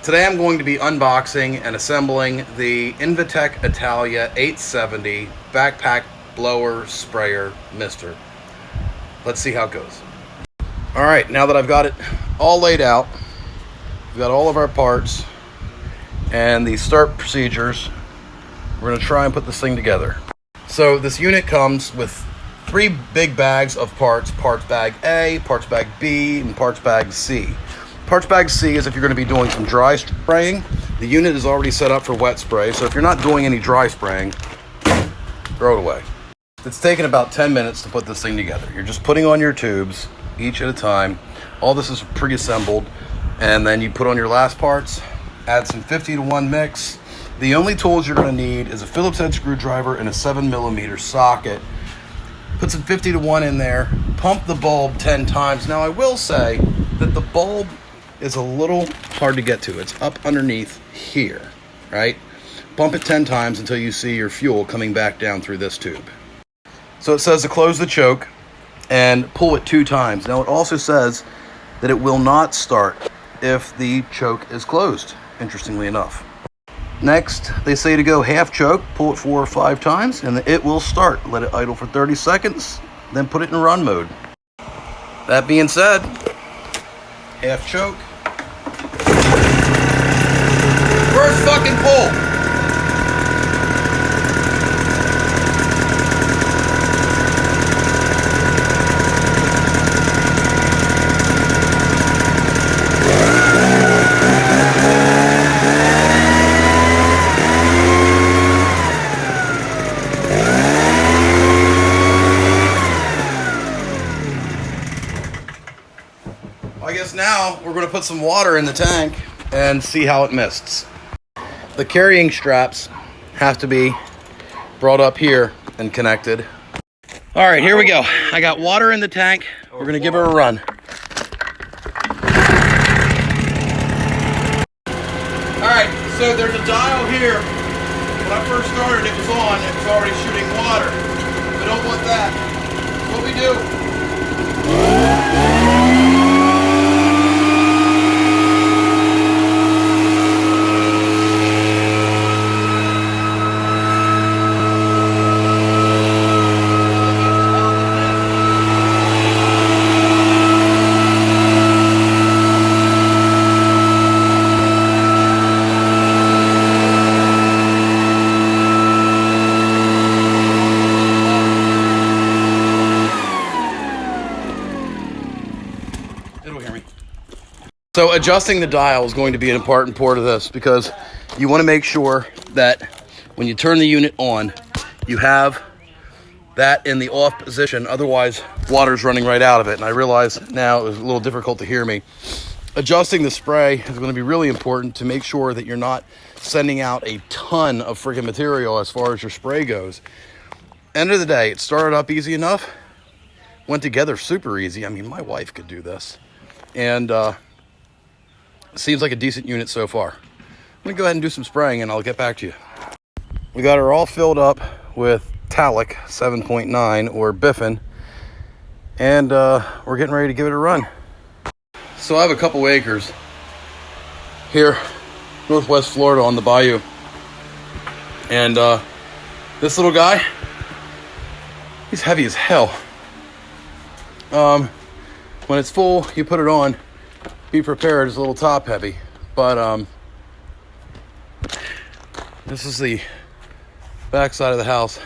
Today I'm going to be unboxing and assembling the Invatech Italia 870 backpack blower sprayer mister. Let's see how it goes. Alright, now that I've got it all laid out, we've got all of our parts and the start procedures, we're going to try and put this thing together. So this unit comes with 3 big bags of parts: parts bag A, parts bag B, and parts bag C. Parts bag C is if you're going to be doing some dry spraying. The unit is already set up for wet spray, so if you're not doing any dry spraying, throw it away. It's taken about 10 minutes to put this thing together. You're just putting on your tubes, each at a time. All this is pre-assembled, and then you put on your last parts, add some 50-to-1 mix. The only tools you're going to need is a Phillips head screwdriver and a 7mm socket. Put some 50-to-1 in there, pump the bulb 10 times. Now I will say that the bulb is a little hard to get to. It's up underneath here, right? Pump it 10 times until you see your fuel coming back down through this tube. So it says to close the choke and pull it 2 times. Now it also says that it will not start if the choke is closed, interestingly enough. Next, they say to go half choke, pull it 4 or 5 times, and it will start. Let it idle for 30 seconds, then put it in run mode. That being said, half choke. First fucking pull. I guess now we're going to put some water in the tank and see how it mists. The carrying straps have to be brought up here and connected. All right, here we go. I got water in the tank. We're going to give her a run. All right, so there's a dial here. When I first started, it was on. It was already shooting water. We don't want that. So what we do, so adjusting the dial is going to be an important part of this, because you want to make sure that when you turn the unit on, you have that in the off position. Otherwise, water's running right out of it. And I realize now it was a little difficult to hear me. Adjusting the spray is going to be really important to make sure that you're not sending out a ton of freaking material as far as your spray goes. End of the day, it started up easy enough, went together super easy. I mean, my wife could do this. And seems like a decent unit so far. I'm gonna go ahead and do some spraying and I'll get back to you. We got her all filled up with Talc 7.9 or Biffin, and we're getting ready to give it a run. So I have a couple acres here, Northwest Florida on the bayou. And this little guy, he's heavy as hell. When it's full, you put it on. Be prepared, it's a little top heavy, but this is the back side of the house.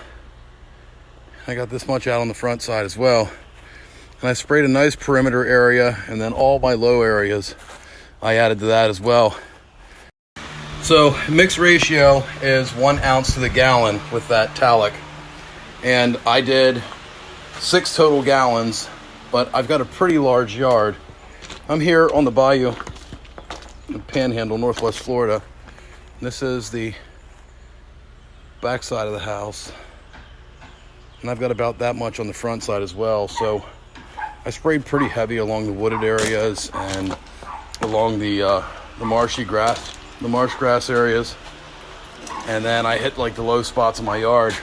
I got this much out on the front side as well, and I sprayed a nice perimeter area, and then all my low areas I added to that as well. So mix ratio is 1 ounce to the gallon with that Talc, and I did 6 total gallons, but I've got a pretty large yard. I'm here on the bayou, the Panhandle, Northwest Florida. This is the back side of the house, and I've got about that much on the front side as well. So I sprayed pretty heavy along the wooded areas and along the marshy grass, the marsh grass areas, and then I hit like the low spots in my yard.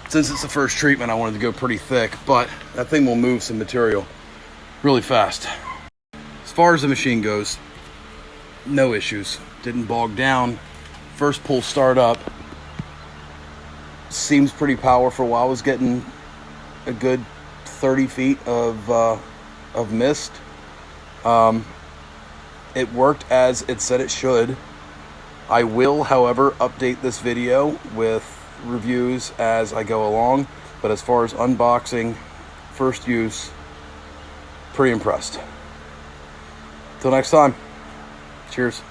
Since it's the first treatment, I wanted to go pretty thick, but that thing will move some material really fast. As far as the machine goes, no issues. Didn't bog down. First pull start up. Seems pretty powerful. I was getting a good 30 feet of mist. It worked as it said it should. I will, however, update this video with reviews as I go along. But as far as unboxing, first use, pretty impressed. Till next time, cheers.